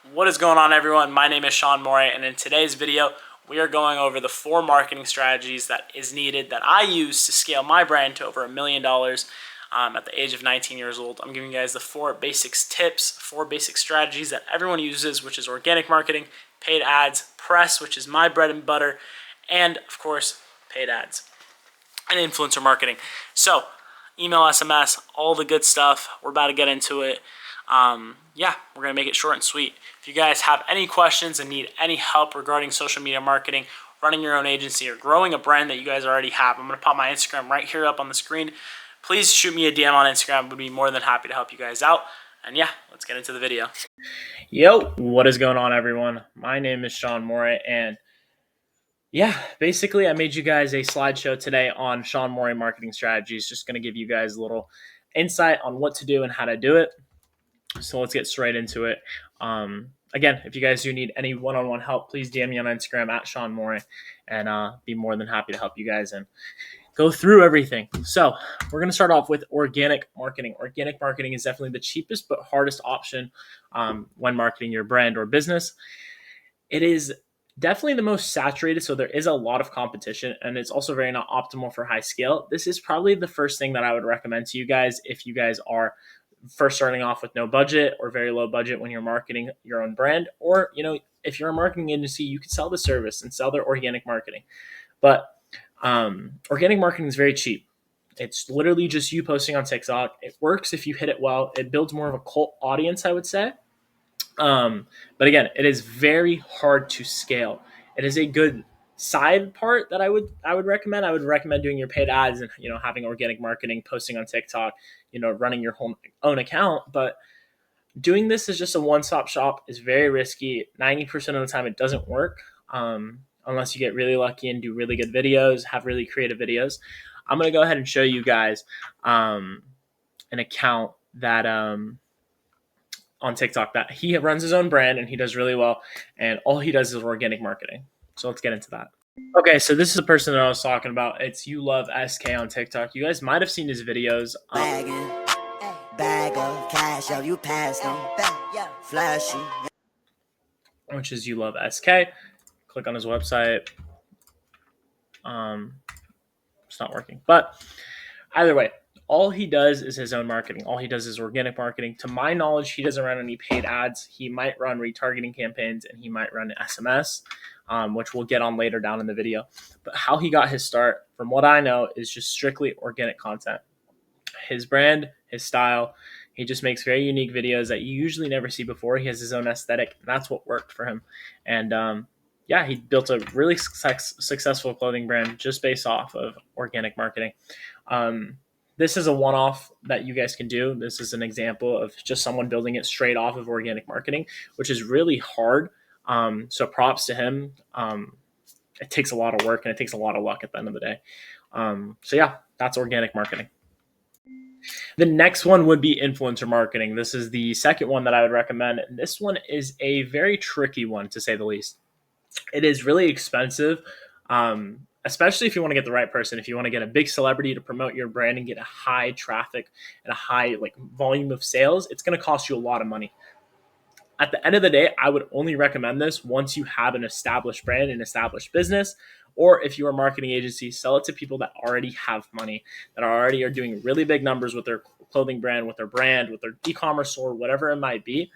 What is going on, everyone? My name is Sean Morey, and in today's video, we are going over the 4 marketing strategies that is needed that I use to scale my brand to over $1 million at the age of 19 years old. I'm giving you guys the 4 basics tips, 4 basic strategies that everyone uses, which is organic marketing, paid ads, press, which is my bread and butter, and of course, paid ads and influencer marketing. So, email, SMS, all the good stuff. We're about to get into it. We're going to make it short and sweet. If you guys have any questions and need any help regarding social media marketing, running your own agency, or growing a brand that you guys already have, I'm going to pop my Instagram right here up on the screen. Please shoot me a DM on Instagram. Would be more than happy to help you guys out. And let's get into the video. Yo, what is going on, everyone? My name is Sean Morey, and basically I made you guys a slideshow today on Sean Morey marketing strategies. Just going to give you guys a little insight on what to do and how to do it. So let's get straight into it. Again, if you guys do need any one-on-one help, please DM me on Instagram at Sean Morey, and be more than happy to help you guys and go through everything. So we're going to start off with organic marketing. Organic marketing is definitely the cheapest but hardest option when marketing your brand or business. It is definitely the most saturated, so there is a lot of competition, and it's also very not optimal for high scale. This is probably the first thing that I would recommend to you guys if you guys are first starting off with no budget or very low budget when you're marketing your own brand, or if you're a marketing agency, you can sell the service and sell their organic marketing. But organic marketing is very cheap. It's literally just you posting on TikTok. It works if you hit it well. It builds more of a cult audience, I would say. But again, it is very hard to scale. It is a good side part that I would recommend. I would recommend doing your paid ads and having organic marketing, posting on TikTok, running your own account. But doing this is just a one-stop shop is very risky. 90% of the time, it doesn't work unless you get really lucky and do really good videos, have really creative videos. I'm gonna go ahead and show you guys an account that on TikTok that he runs his own brand and he does really well, and all he does is organic marketing. So let's get into that. Okay, so this is the person that I was talking about. It's You Love SK on TikTok. You guys might have seen his videos. Bag of cash, you passed them, flashy. Which is You Love SK. Click on his website. It's not working, but either way, all he does is his own marketing. All he does is organic marketing. To my knowledge, he doesn't run any paid ads. He might run retargeting campaigns and he might run SMS, which we'll get on later down in the video. But how he got his start, from what I know, is just strictly organic content. His brand, his style, he just makes very unique videos that you usually never see before. He has his own aesthetic, and that's what worked for him. And he built a really successful clothing brand just based off of organic marketing. This is a one-off that you guys can do. This is an example of just someone building it straight off of organic marketing, which is really hard. So props to him. It takes a lot of work and it takes a lot of luck at the end of the day. That's organic marketing. The next one would be influencer marketing. This is the second one that I would recommend. And this one is a very tricky one, to say the least. It is really expensive, especially if you want to get the right person. If you want to get a big celebrity to promote your brand and get a high traffic and a high volume of sales, it's going to cost you a lot of money. At the end of the day, I would only recommend this once you have an established brand, an established business, or if you're a marketing agency, sell it to people that already have money, that already are doing really big numbers with their clothing brand, with their e-commerce store, whatever it might be.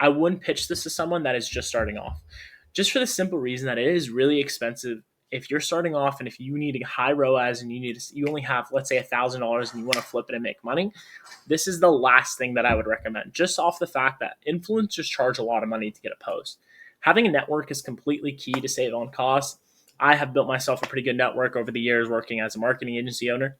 I wouldn't pitch this to someone that is just starting off, just for the simple reason that it is really expensive. If you're starting off and if you need a high ROAS and you only have, let's say, $1,000 and you want to flip it and make money, this is the last thing that I would recommend, just off the fact that influencers charge a lot of money to get a post. Having a network is completely key to save on costs. I have built myself a pretty good network over the years working as a marketing agency owner.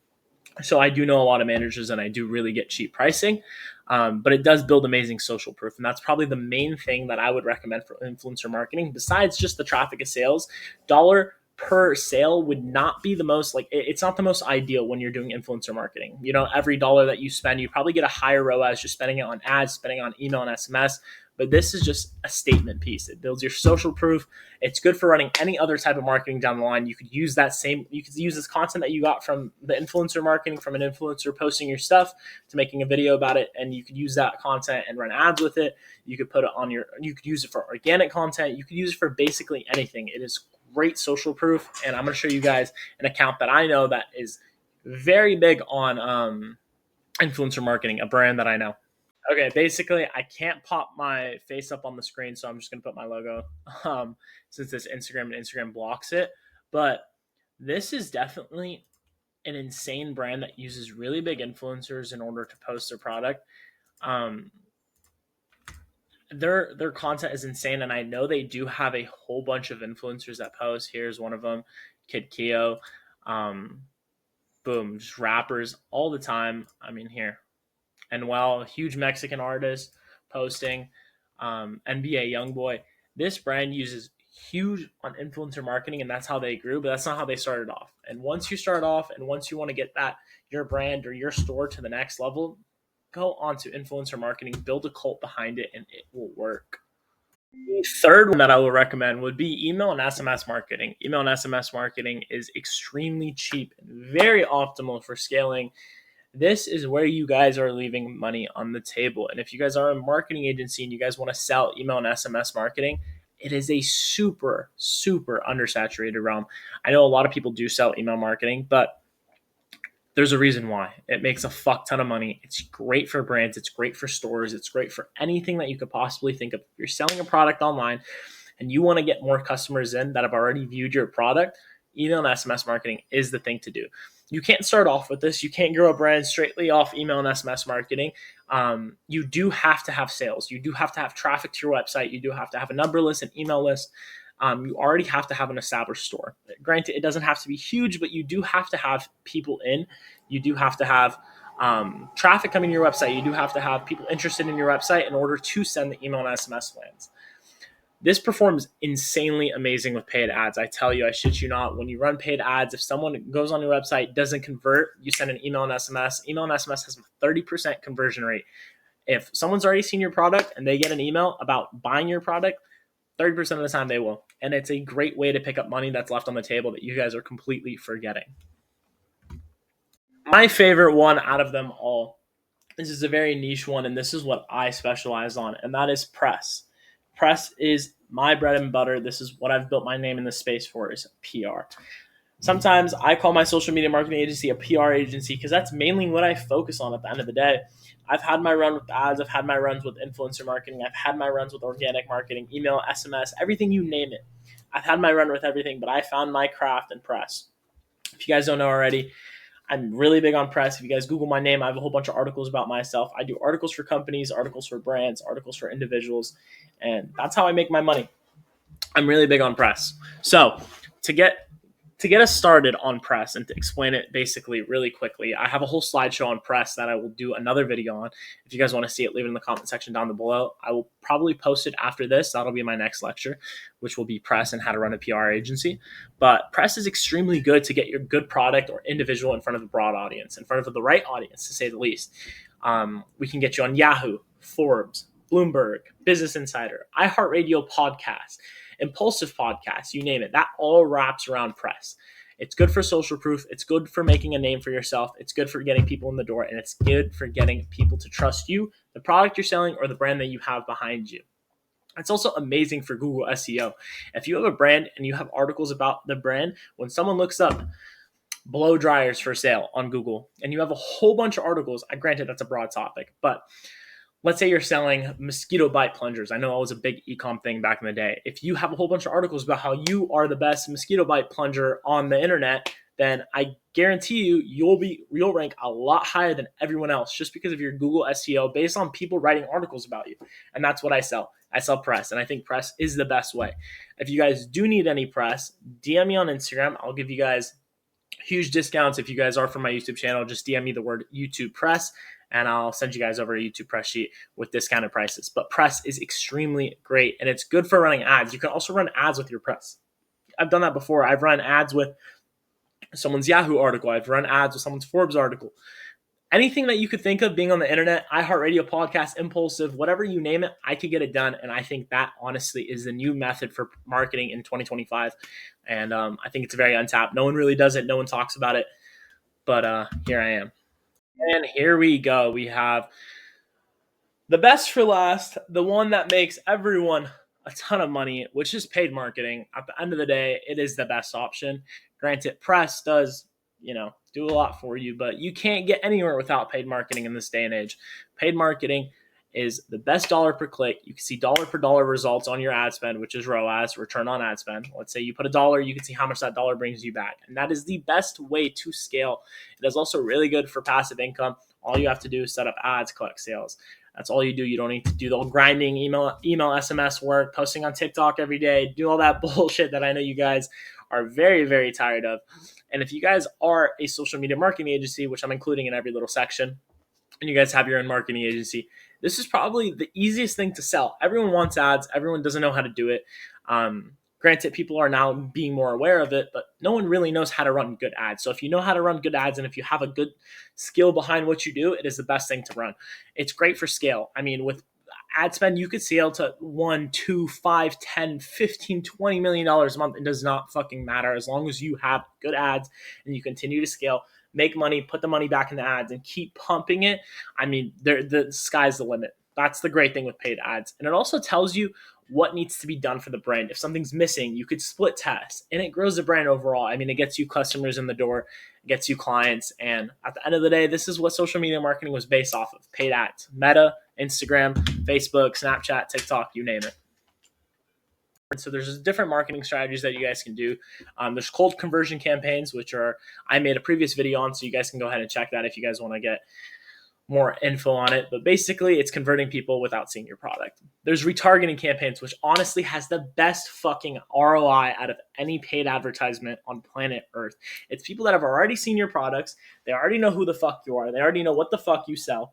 So I do know a lot of managers and I do really get cheap pricing, but it does build amazing social proof. And that's probably the main thing that I would recommend for influencer marketing, besides just the traffic of sales. Dollar per sale would not be the most, like, it's not the most ideal when you're doing influencer marketing. Every dollar that you spend, you probably get a higher ROAS just spending it on ads, spending on email and SMS. But this is just a statement piece. It builds your social proof. It's good for running any other type of marketing down the line. You could use this content that you got from the influencer marketing, from an influencer posting your stuff to making a video about it, and you could use that content and run ads with it. You could you could use it for organic content. You could use it for basically anything. It is great social proof, and I'm going to show you guys an account that I know that is very big on influencer marketing, a brand that I know. Okay, basically, I can't pop my face up on the screen, so I'm just going to put my logo since this Instagram blocks it. But this is definitely an insane brand that uses really big influencers in order to post their product. Um, their content is insane, and I know they do have a whole bunch of influencers that post. Here's one of them, Kid Keo. Boom, just rappers all the time. I mean, here. And while a huge Mexican artist posting, NBA YoungBoy, this brand uses huge on influencer marketing, and that's how they grew. But that's not how they started off. And once you start off, and once you want to get your brand or your store to the next level, go on to influencer marketing, build a cult behind it, and it will work. The third one that I will recommend would be email and SMS marketing. Email and SMS marketing is extremely cheap and very optimal for scaling. This is where you guys are leaving money on the table. And if you guys are a marketing agency and you guys want to sell email and SMS marketing, it is a super, super undersaturated realm. I know a lot of people do sell email marketing, but there's a reason why. It makes a fuck ton of money. It's great for brands. It's great for stores. It's great for anything that you could possibly think of. If you're selling a product online and you want to get more customers in that have already viewed your product, email and SMS marketing is the thing to do. You can't start off with this. You can't grow a brand straightly off email and SMS marketing. You do have to have sales. You do have to have traffic to your website. You do have to have a number list, an email list. You already have to have an established store. Granted, it doesn't have to be huge, but you do have to have people in. You do have to have traffic coming to your website. You do have to have people interested in your website in order to send the email and SMS plans. This performs insanely amazing with paid ads. I tell you, I shit you not. When you run paid ads, if someone goes on your website, doesn't convert, you send an email and SMS. Email and SMS has a 30% conversion rate. If someone's already seen your product and they get an email about buying your product, 30% of the time they will. And it's a great way to pick up money that's left on the table that you guys are completely forgetting. My favorite one out of them all, this is a very niche one, and this is what I specialize on, and that is press. Press is my bread and butter. This is what I've built my name in this space for, is PR. Sometimes I call my social media marketing agency a PR agency because that's mainly what I focus on at the end of the day. I've had my run with ads. I've had my runs with influencer marketing. I've had my runs with organic marketing, email, SMS, everything, you name it. I've had my run with everything, but I found my craft in press. If you guys don't know already, I'm really big on press. If you guys Google my name, I have a whole bunch of articles about myself. I do articles for companies, articles for brands, articles for individuals, and that's how I make my money. I'm really big on press. So to get us started on press and to explain it basically really quickly, I have a whole slideshow on press that I will do another video on. If you guys want to see it, leave it in the comment section down below. I will probably post it after this. That'll be my next lecture, which will be press and how to run a PR agency. But press is extremely good to get your good product or individual in front of a broad audience, in front of the right audience, to say the least. We can get you on Yahoo, Forbes, Bloomberg, Business Insider, iHeartRadio podcast, Impulsive podcasts, you name it. That all wraps around press. It's good for social proof. It's good for making a name for yourself. It's good for getting people in the door, and it's good for getting people to trust you, the product you're selling, or the brand that you have behind you. It's also amazing for Google SEO. If you have a brand and you have articles about the brand, when someone looks up blow dryers for sale on Google and you have a whole bunch of articles, granted that's a broad topic, but let's say you're selling mosquito bite plungers. I know that was a big e-com thing back in the day. If you have a whole bunch of articles about how you are the best mosquito bite plunger on the internet, then I guarantee you'll rank a lot higher than everyone else just because of your Google SEO based on people writing articles about you. And that's what I sell. I sell press, and I think press is the best way. If you guys do need any press, DM me on Instagram. I'll give you guys huge discounts. If you guys are from my YouTube channel, just DM me the word YouTube press, and I'll send you guys over a YouTube press sheet with discounted prices. But press is extremely great, and it's good for running ads. You can also run ads with your press. I've done that before. I've run ads with someone's Yahoo article. I've run ads with someone's Forbes article. Anything that you could think of being on the internet, iHeartRadio, podcast, Impulsive, whatever you name it, I could get it done. And I think that honestly is the new method for marketing in 2025. And I think it's very untapped. No one really does it. No one talks about it. But here I am. And here we go. We have the best for last, the one that makes everyone a ton of money, which is paid marketing. At the end of the day, it is the best option. Granted, press does, do a lot for you, but you can't get anywhere without paid marketing in this day and age. Paid marketing is the best dollar per click. You can see dollar per dollar results on your ad spend, which is ROAS, return on ad spend. Let's say you put $1, you can see how much that dollar brings you back. And that is the best way to scale. It is also really good for passive income. All you have to do is set up ads, collect sales. That's all you do. You don't need to do the whole grinding, email, SMS work, posting on TikTok every day, do all that bullshit that I know you guys are very, very tired of. And if you guys are a social media marketing agency, which I'm including in every little section, and you guys have your own marketing agency, this is probably the easiest thing to sell. Everyone wants ads. Everyone doesn't know how to do it. Granted, people are now being more aware of it, but no one really knows how to run good ads. So if you know how to run good ads and if you have a good skill behind what you do, it is the best thing to run. It's great for scale. I mean, with ad spend, you could scale to $1, $2, $5, $10, $15, $20 million a month. It does not fucking matter as long as you have good ads and you continue to scale, make money, put the money back in the ads and keep pumping it. I mean, the sky's the limit. That's the great thing with paid ads. And it also tells you what needs to be done for the brand. If something's missing, you could split test and it grows the brand overall. I mean, it gets you customers in the door, it gets you clients. And at the end of the day, this is what social media marketing was based off of: paid ads, Meta, Instagram, Facebook, Snapchat, TikTok, you name it. And so there's different marketing strategies that you guys can do. There's cold conversion campaigns, which I made a previous video on, so you guys can go ahead and check that if you guys want to get more info on it. But basically, it's converting people without seeing your product. There's retargeting campaigns, which honestly has the best fucking ROI out of any paid advertisement on planet Earth. It's people that have already seen your products. They already know who the fuck you are. They already know what the fuck you sell.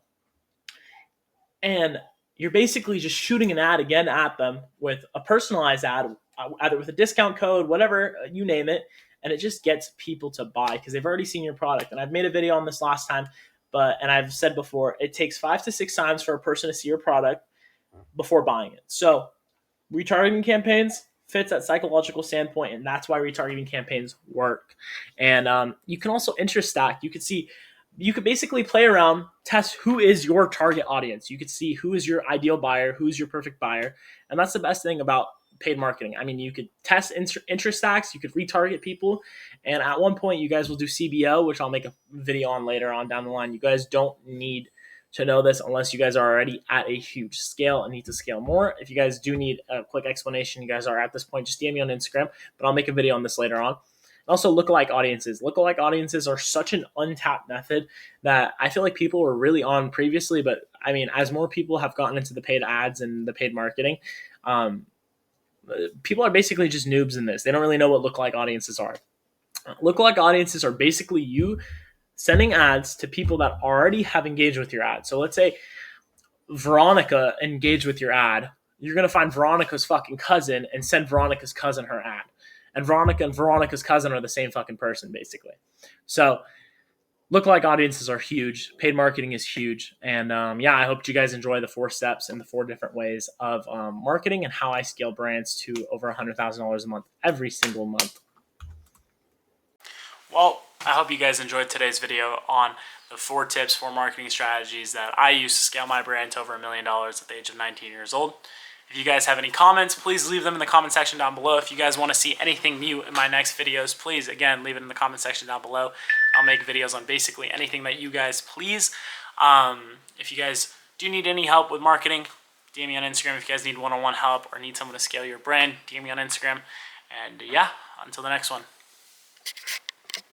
And you're basically just shooting an ad again at them with a personalized ad, either with a discount code, whatever, you name it. And it just gets people to buy because they've already seen your product. And I've made a video on this last time. And I've said before, it takes 5 to 6 times for a person to see your product before buying it. So retargeting campaigns fits that psychological standpoint, and that's why retargeting campaigns work. And you can also interest stack. You could basically play around, test who is your target audience. You could see who is your ideal buyer, who is your perfect buyer. And that's the best thing about paid marketing. I mean, you could test interest stacks, you could retarget people, and at one point you guys will do CBO, which I'll make a video on later on down the line. You guys don't need to know this unless you guys are already at a huge scale and need to scale more. If you guys do need a quick explanation, you guys are at this point, just DM me on Instagram, but I'll make a video on this later on. Also, lookalike audiences. Lookalike audiences are such an untapped method that I feel like people were really on previously, but I mean, as more people have gotten into the paid ads and the paid marketing, people are basically just noobs in this. They don't really know what lookalike audiences are. Lookalike audiences are basically you sending ads to people that already have engaged with your ad. So let's say Veronica engaged with your ad. You're going to find Veronica's fucking cousin and send Veronica's cousin her ad. And Veronica and Veronica's cousin are the same fucking person, basically. So lookalike audiences are huge. Paid marketing is huge. And I hope you guys enjoy the 4 steps and the 4 different ways of marketing and how I scale brands to over $100,000 a month every single month. Well, I hope you guys enjoyed today's video on the 4 tips, 4 marketing strategies that I use to scale my brand to over $1 million at the age of 19 years old. If you guys have any comments, please leave them in the comment section down below. If you guys want to see anything new in my next videos, please, again, leave it in the comment section down below. I'll make videos on basically anything that you guys please. If you guys do need any help with marketing, DM me on Instagram. If you guys need one-on-one help or need someone to scale your brand, DM me on Instagram. And until the next one.